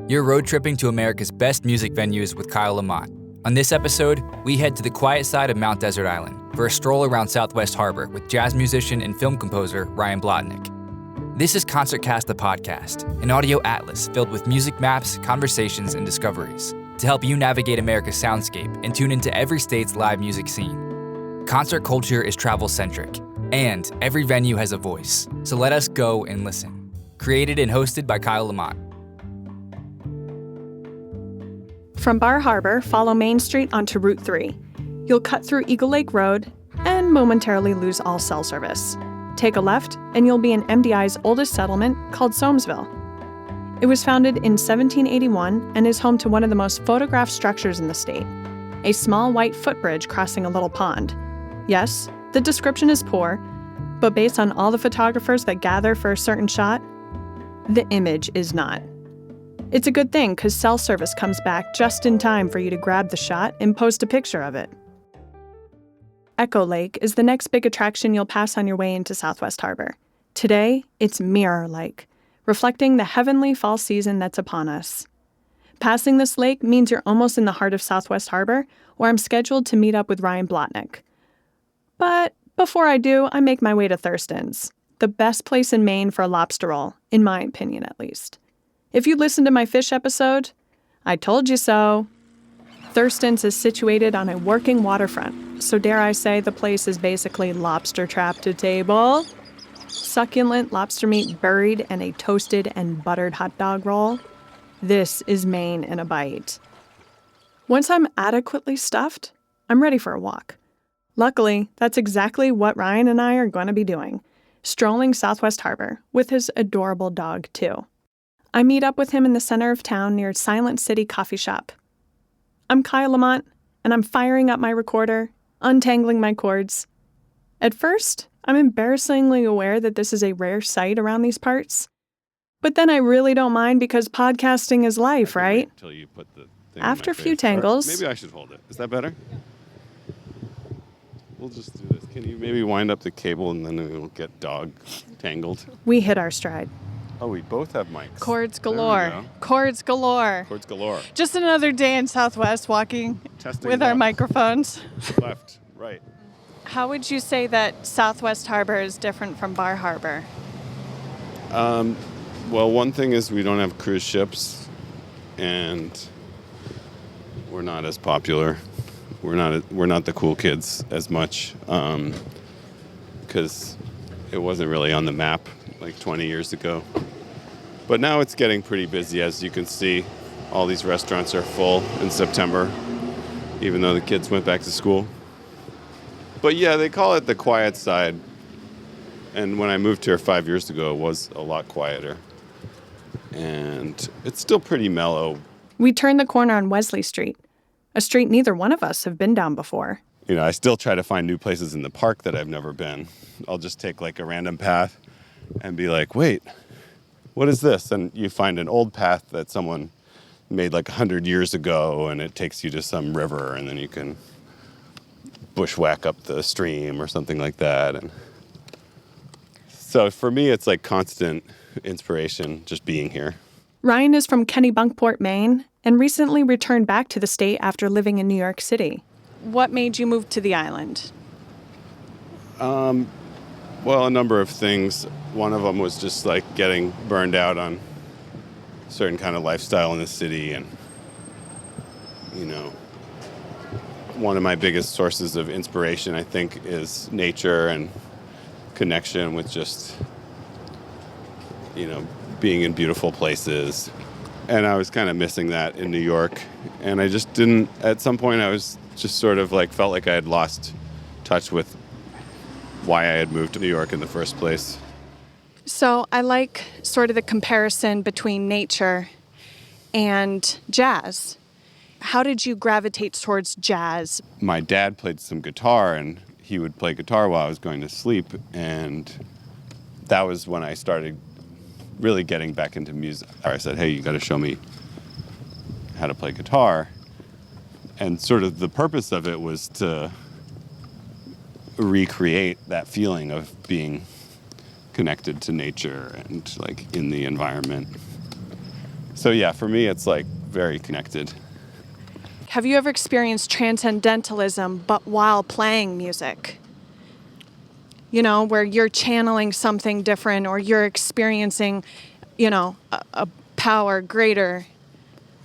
You're road tripping to America's best music venues with Kyle Lamont. On this episode, we head to the quiet side of Mount Desert Island for a stroll around Southwest Harbor with jazz musician and film composer Ryan Blotnick. This is ConcertCast the podcast, an audio atlas filled with music maps, conversations, and discoveries to help you navigate America's soundscape and tune into every state's live music scene. Concert culture is travel-centric, and every venue has a voice, so let us go and listen. Created and hosted by Kyle Lamont. From Bar Harbor, follow Main Street onto Route 3. You'll cut through Eagle Lake Road and momentarily lose all cell service. Take a left, and you'll be in MDI's oldest settlement called Soamesville. It was founded in 1781 and is home to one of the most photographed structures in the state, a small white footbridge crossing a little pond. Yes, the description is poor, but based on all the photographers that gather for a certain shot, the image is not. It's a good thing because cell service comes back just in time for you to grab the shot and post a picture of it. Echo Lake is the next big attraction you'll pass on your way into Southwest Harbor. Today, it's Mirror Lake, reflecting the heavenly fall season that's upon us. Passing this lake means you're almost in the heart of Southwest Harbor, where I'm scheduled to meet up with Ryan Blotnick. But before I do, I make my way to Thurston's, the best place in Maine for a lobster roll, in my opinion at least. If you listened to my fish episode, I told you so. Thurston's is situated on a working waterfront, so dare I say the place is basically lobster trap to table. Succulent lobster meat buried in a toasted and buttered hot dog roll. This is Maine in a bite. Once I'm adequately stuffed, I'm ready for a walk. Luckily, that's exactly what Ryan and I are going to be doing, strolling Southwest Harbor with his adorable dog, too. I meet up with him in the center of town near Silent City Coffee Shop. I'm Kyle Lamont, and I'm firing up my recorder, untangling my cords. At first, I'm embarrassingly aware that this is a rare sight around these parts. But then I really don't mind because podcasting is life, right? Until you put the thing After a in my few face. tangles. Maybe I should hold it. Is that better? We'll just do this. Can you maybe wind up the cable and then it'll get dog tangled? We hit our stride. Oh, we both have mics. Cords There we galore. go. Cords galore. Cords galore. Just another day in Southwest walking Testing with our left, microphones. Left, right. How would you say that Southwest Harbor is different from Bar Harbor? Well, one thing is we don't have cruise ships, and we're not as popular. We're not the cool kids as much, because it wasn't really on the map like 20 years ago. But now it's getting pretty busy, as you can see. All these restaurants are full in September, even though the kids went back to school. But yeah, they call it the quiet side. And when I moved here 5 years ago, it was a lot quieter. And it's still pretty mellow. We turned the corner on Wesley Street, a street neither one of us have been down before. You know, I still try to find new places in the park that I've never been. I'll just take like a random path and be like, wait, what is this? And you find an old path that someone made like 100 years ago, and it takes you to some river, and then you can bushwhack up the stream or something like that. And so for me, it's like constant inspiration just being here. Ryan is from Kennebunkport, Maine, and recently returned back to the state after living in New York City. What made you move to the island? Well, a number of things. One of them was just like getting burned out on a certain kind of lifestyle in the city. And, you know, one of my biggest sources of inspiration, I think, is nature and connection with just, you know, being in beautiful places. And I was kind of missing that in New York. And I just didn't, at some point I was just sort of like, felt like I had lost touch with why I had moved to New York in the first place. So I like sort of the comparison between nature and jazz. How did you gravitate towards jazz? My dad played some guitar, and he would play guitar while I was going to sleep. And that was when I started really getting back into music. I said, hey, you got to show me how to play guitar. And sort of the purpose of it was to recreate that feeling of being connected to nature and like in the environment. So yeah, for me, it's like very connected. Have you ever experienced transcendentalism but while playing music? You know, where you're channeling something different or you're experiencing, you know, a power greater.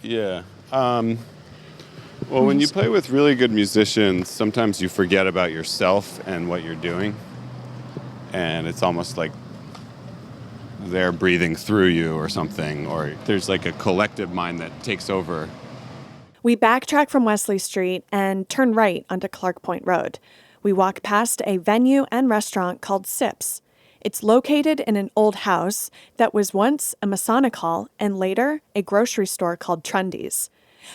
Yeah. Well, when you play with really good musicians, sometimes you forget about yourself and what you're doing. And it's almost like they're breathing through you or something, or there's like a collective mind that takes over. We backtrack from Wesley Street and turn right onto Clark Point Road. We walk past a venue and restaurant called Sips. It's located in an old house that was once a Masonic hall and later a grocery store called Trundy's.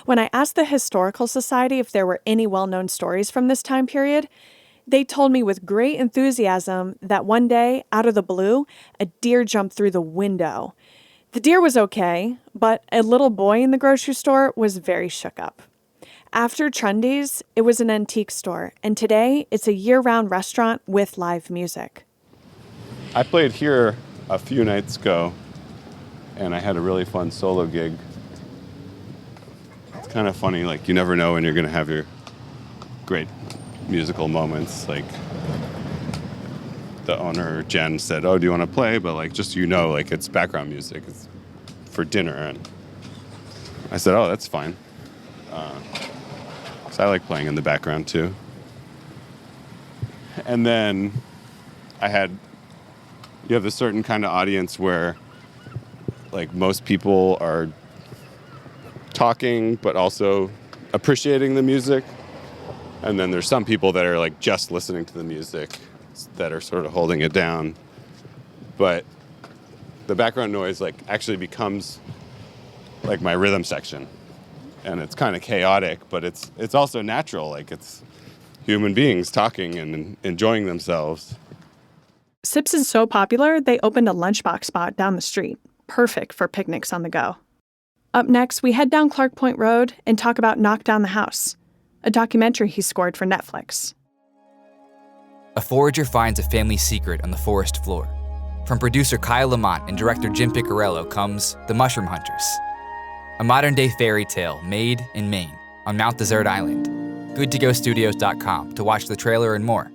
When I asked the Historical Society if there were any well-known stories from this time period, they told me with great enthusiasm that one day, out of the blue, a deer jumped through the window. The deer was okay, but a little boy in the grocery store was very shook up. After Trundy's, it was an antique store, and today it's a year-round restaurant with live music. I played here a few nights ago, and I had a really fun solo gig. It's kind of funny, like you never know when you're going to have your great musical moments. Like the owner, Jen, said, "Oh, do you want to play?" But like, just like it's background music. It's for dinner, and I said, "Oh, that's fine." So I like playing in the background too. And then you have a certain kind of audience where like most people are talking but also appreciating the music. And then there's some people that are like just listening to the music that are sort of holding it down. But the background noise like actually becomes like my rhythm section. And it's kind of chaotic, but it's also natural. Like it's human beings talking and enjoying themselves. Sips is so popular, they opened a lunchbox spot down the street. Perfect for picnics on the go. Up next, we head down Clark Point Road and talk about Knock Down the House, a documentary he scored for Netflix. A forager finds a family secret on the forest floor. From producer Kyle Lamont and director Jim Piccarello comes The Mushroom Hunters, a modern-day fairy tale made in Maine on Mount Desert Island. GoodToGoStudios.com to watch the trailer and more.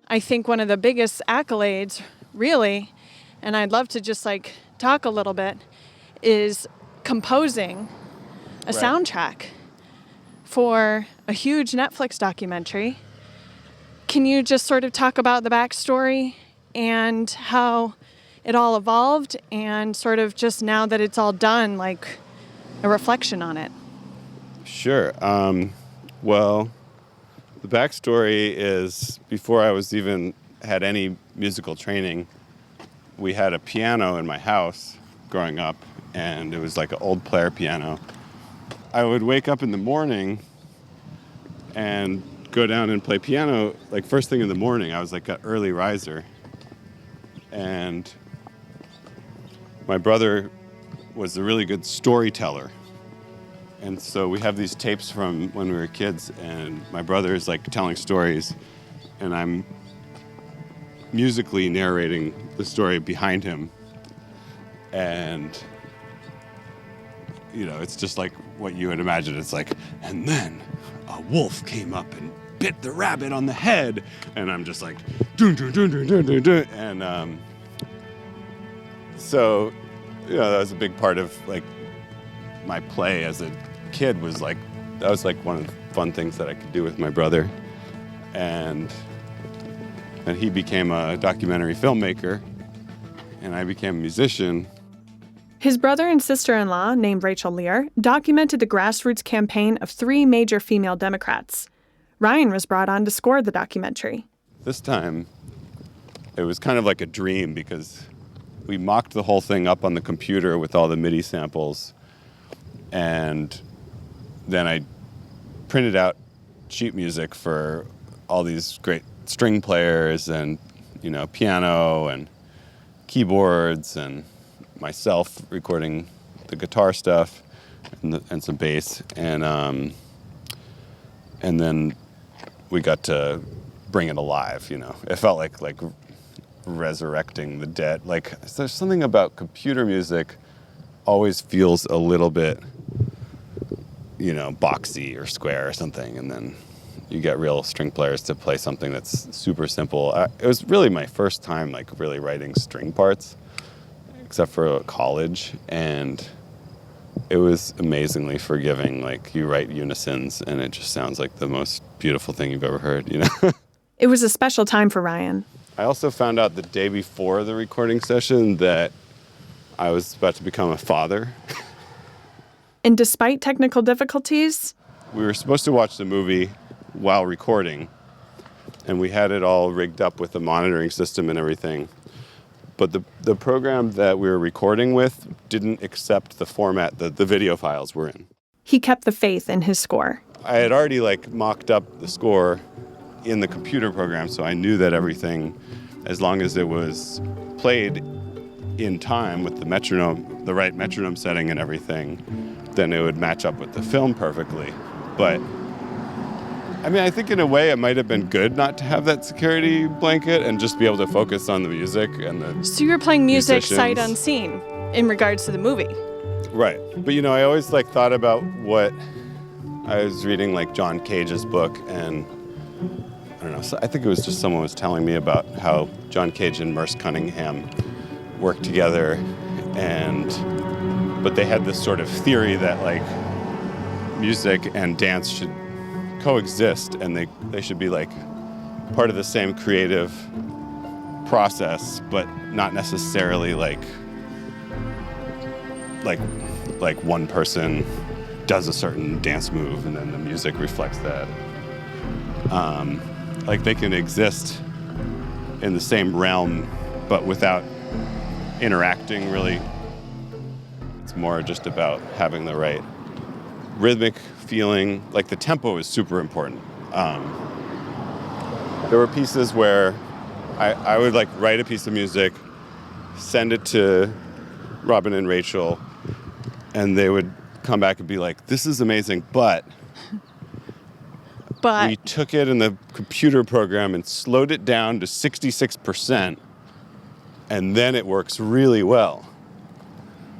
I think one of the biggest accolades, really, and I'd love to just talk a little bit, is composing a soundtrack for a huge Netflix documentary. Can you just sort of talk about the backstory and how it all evolved and sort of just now that it's all done, like a reflection on it? Sure. Well, the backstory is before I was even had any musical training, we had a piano in my house growing up, and it was like an old player piano. I would wake up in the morning and go down and play piano like first thing in the morning. I was like an early riser. And my brother was a really good storyteller. And so we have these tapes from when we were kids, and my brother is like telling stories, and I'm musically narrating the story behind him. And, it's just like what you would imagine. It's like, and then a wolf came up and bit the rabbit on the head. And I'm just like, dun, dun, dun, dun, dun, dun, dun. And so, that was a big part of like my play as a kid was like, that was like one of the fun things that I could do with my brother. And he became a documentary filmmaker, and I became a musician. His brother and sister-in-law, named Rachel Lear, documented the grassroots campaign of 3 major female Democrats. Ryan was brought on to score the documentary. This time, it was kind of like a dream because we mocked the whole thing up on the computer with all the MIDI samples, and then I printed out sheet music for all these great string players and, piano and keyboards and myself recording the guitar stuff and some bass. And then we got to bring it alive, It felt like resurrecting the dead. Like, there's something about computer music always feels a little bit, boxy or square or something. And then you get real string players to play something that's super simple. It was really my first time, really writing string parts, except for college. And it was amazingly forgiving. You write unisons, and it just sounds like the most beautiful thing you've ever heard, It was a special time for Ryan. I also found out the day before the recording session that I was about to become a father. And despite technical difficulties, We were supposed to watch the movie while recording, and we had it all rigged up with the monitoring system and everything. But the program that we were recording with didn't accept the format that the video files were in. he kept the faith in his score. I had already mocked up the score in the computer program, so I knew that everything, as long as it was played in time with the metronome, the right metronome setting and everything, then it would match up with the film perfectly. But I think in a way it might have been good not to have that security blanket and just be able to focus on the music and the So you were playing music musicians. sight unseen in regards to the movie. Right. But I always thought about what I was reading John Cage's book, and I don't know, so I think it was just someone was telling me about how John Cage and Merce Cunningham worked together, but they had this sort of theory that music and dance should coexist, and they should be part of the same creative process, but not necessarily like one person does a certain dance move and then the music reflects that. They can exist in the same realm, but without interacting really. It's more just about having the right rhythmic feeling. The tempo is super important. There were pieces where I would write a piece of music, send it to Robin and Rachel, and they would come back and be like, "This is amazing, but we took it in the computer program and slowed it down to 66%, and then it works really well."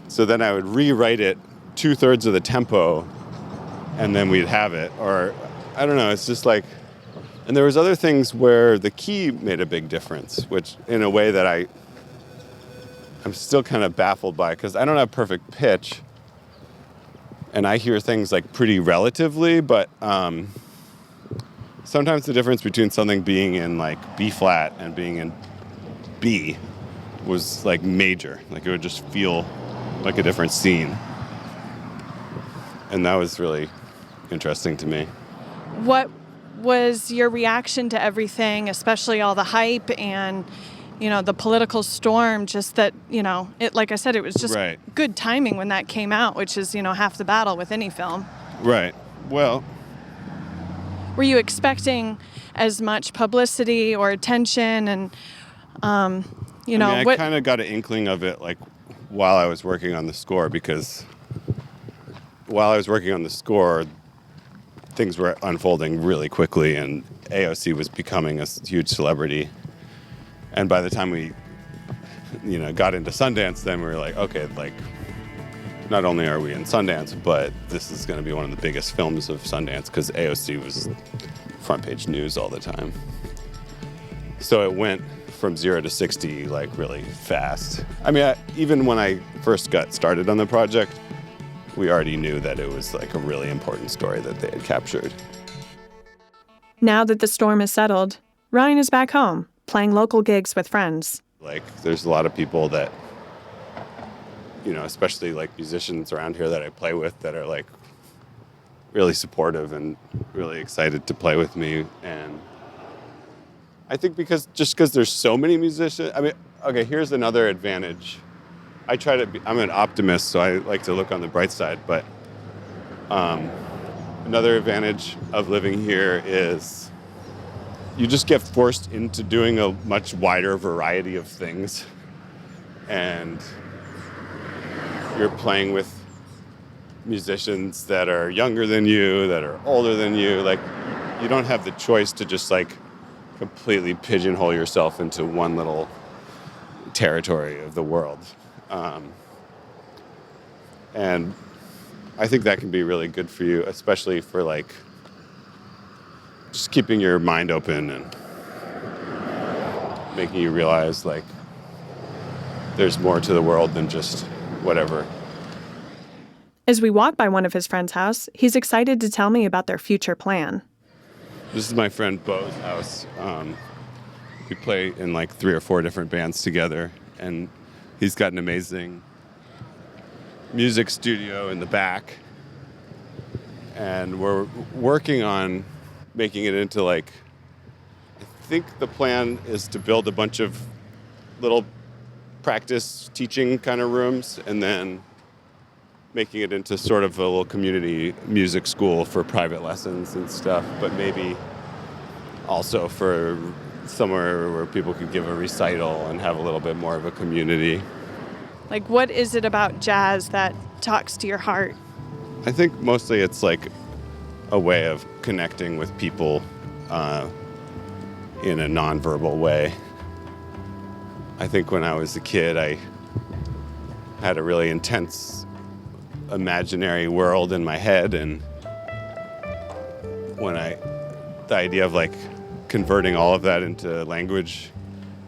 So then I would rewrite it 2/3 of the tempo, and then we'd have it. Or, I don't know, it's just and there was other things where the key made a big difference, which in a way that I'm still kind of baffled by, because I don't have perfect pitch, and I hear things pretty relatively, but sometimes the difference between something being in B flat and being in B was major. It would just feel like a different scene. And that was really interesting to me. What was your reaction to everything, especially all the hype and, the political storm, just that, it, like I said, it was just Right. good timing when that came out, which is, half the battle with any film. Right. Well, Were you expecting as much publicity or attention and, I what? kind of got an inkling of it while I was working on the score, because while I was working on the score, things were unfolding really quickly, and AOC was becoming a huge celebrity. And by the time we, got into Sundance, then we were okay, not only are we in Sundance, but this is going to be one of the biggest films of Sundance, because AOC was front page news all the time. So it went from 0 to 60 really fast. Even when I first got started on the project, we already knew that it was a really important story that they had captured. Now that the storm is settled, Ryan is back home, playing local gigs with friends. There's a lot of people that, especially musicians around here that I play with, that are really supportive and really excited to play with me. And I think because there's so many musicians, okay, here's another advantage. I'm an optimist, so I like to look on the bright side, but another advantage of living here is you just get forced into doing a much wider variety of things. And you're playing with musicians that are younger than you, that are older than you. You don't have the choice to just completely pigeonhole yourself into one little territory of the world. And I think that can be really good for you, especially for like just keeping your mind open and making you realize like there's more to the world than just whatever. As we walk by one of his friends' house, he's excited to tell me about their future plan. This is my friend Bo's house. We play in like 3 or 4 different bands together, and he's got an amazing music studio in the back. And we're working on making it into like, I think the plan is to build a bunch of little practice teaching kind of rooms, and then making it into sort of a little community music school for private lessons and stuff, but maybe also for somewhere where people could give a recital and have a little bit more of a community. Like, what is it about jazz that talks to your heart? I think mostly it's like a way of connecting with people in a nonverbal way. I think when I was a kid, I had a really intense imaginary world in my head, and the idea of like converting all of that into language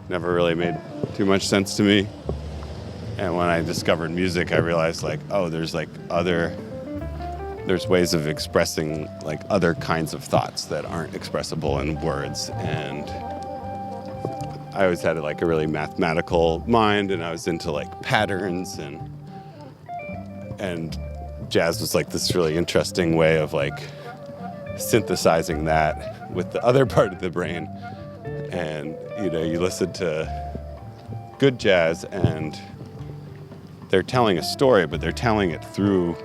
never really made too much sense to me. And when I discovered music, I realized like, oh, there's ways of expressing like other kinds of thoughts that aren't expressible in words. And I always had like a really mathematical mind, and I was into like patterns, and jazz was like this really interesting way of like synthesizing that with the other part of the brain. And you listen to good jazz and they're telling a story, but they're telling it through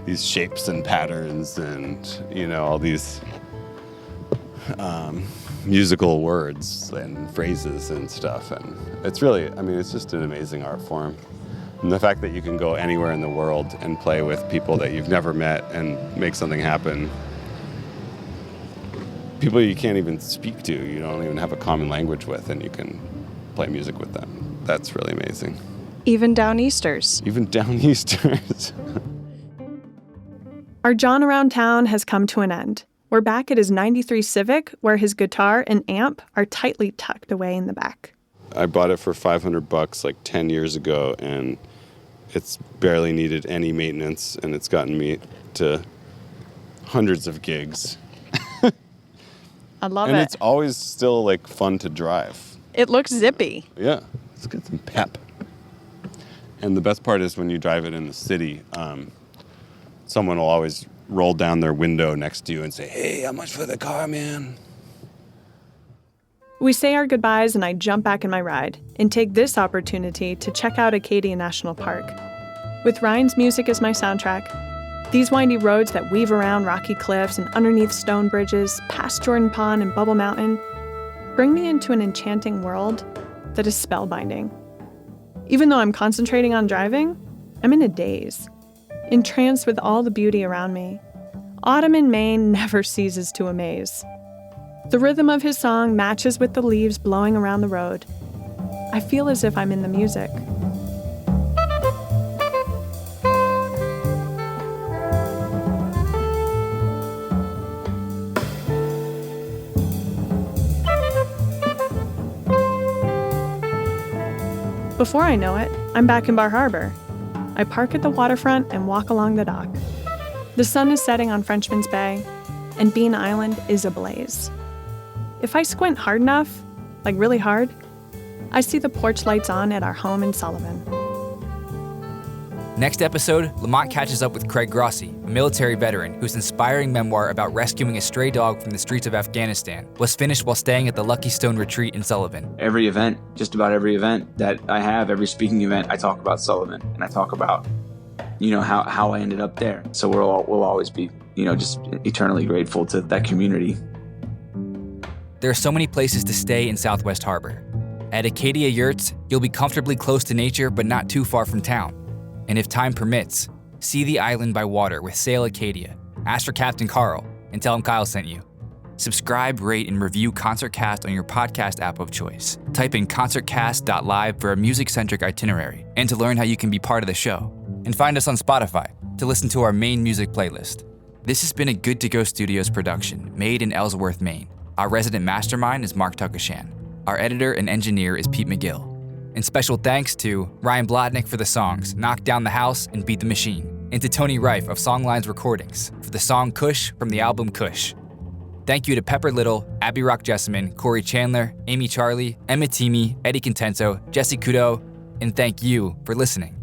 these shapes and patterns and all these musical words and phrases and stuff. And it's really, it's just an amazing art form. And the fact that you can go anywhere in the world and play with people that you've never met and make something happen. People you can't even speak to, you don't even have a common language with, and you can play music with them. That's really amazing. Even Downeasters. Even Downeasters. Our John around town has come to an end. We're back at his 93 Civic, where his guitar and amp are tightly tucked away in the back. I bought it for $500 like 10 years ago, and it's barely needed any maintenance, and it's gotten me to hundreds of gigs. I love it. And it's always still like fun to drive. It looks zippy. Yeah, it's got some pep. And the best part is when you drive it in the city, someone will always roll down their window next to you and say, "Hey, how much for the car, man?" We say our goodbyes, and I jump back in my ride and take this opportunity to check out Acadia National Park. With Ryan's music as my soundtrack, these windy roads that weave around rocky cliffs and underneath stone bridges, past Jordan Pond and Bubble Mountain, bring me into an enchanting world that is spellbinding. Even though I'm concentrating on driving, I'm in a daze, entranced with all the beauty around me. Autumn in Maine never ceases to amaze. The rhythm of his song matches with the leaves blowing around the road. I feel as if I'm in the music. Before I know it, I'm back in Bar Harbor. I park at the waterfront and walk along the dock. The sun is setting on Frenchman's Bay, and Bean Island is ablaze. If I squint hard enough, like really hard, I see the porch lights on at our home in Sullivan. Next episode, Lamont catches up with Craig Grossi, a military veteran whose inspiring memoir about rescuing a stray dog from the streets of Afghanistan was finished while staying at the Lucky Stone Retreat in Sullivan. Every event, just about every event that I have, every speaking event, I talk about Sullivan, and I talk about, how I ended up there. So we'll always be, just eternally grateful to that community. There are so many places to stay in Southwest Harbor. At Acadia Yurts, you'll be comfortably close to nature but not too far from town. And if time permits, see the island by water with Sail Acadia. Ask for Captain Carl and tell him Kyle sent you. Subscribe, rate, and review ConcertCast on your podcast app of choice. Type in concertcast.live for a music-centric itinerary and to learn how you can be part of the show. and find us on Spotify to listen to our Maine music playlist. This has been a Good To Go Studios production made in Ellsworth, Maine. Our resident mastermind is Mark Tuckashan. Our editor and engineer is Pete McGill. And special thanks to Ryan Blotnick for the songs Knock Down the House and Beat the Machine, and to Tony Reif of Songlines Recordings for the song Kush from the album Kush. Thank you to Pepper Little, Abby Rock Jessamine, Corey Chandler, Amy Charlie, Emma Teamy, Eddie Contento, Jesse Kudo, and thank you for listening.